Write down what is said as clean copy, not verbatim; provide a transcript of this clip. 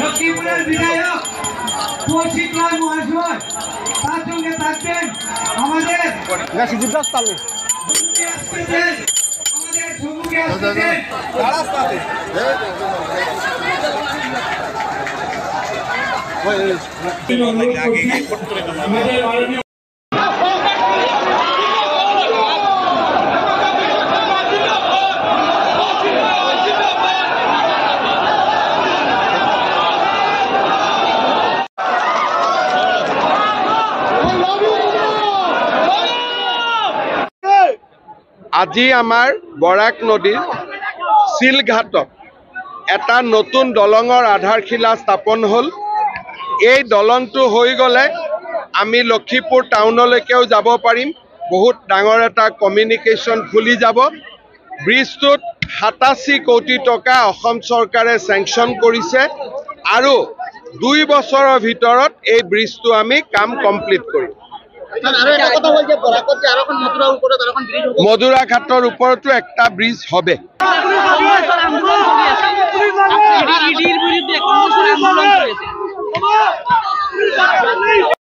লক্ষ্মীপুরের বিধায়ক কৌশিক লাল মহাশয় তার সঙ্গে থাকবেন আমাদের সম্মুখে আসছেন আজি আমাৰ বৰাক নদীৰ চিলঘাটত এটা নতুন দলঙৰ আধাৰশিলা স্থাপন হ'ল। এই দলংটো হৈ গ'লে আমি লক্ষীপুৰ টাউনলৈকেও যাব পাৰিম। বহুত ডাঙৰ এটা কমিউনিকেশ্যন খুলি যাব। ব্ৰিজটোত 87 কোটি টকা অসম চৰকাৰে চেংচন কৰিছে আৰু 2 বছৰৰ ভিতৰত এই ব্ৰিজটো আমি কাম কমপ্লিট কৰিম। মধুৰা ঘাটৰ ওপৰতো একটা ব্ৰিজ হবে।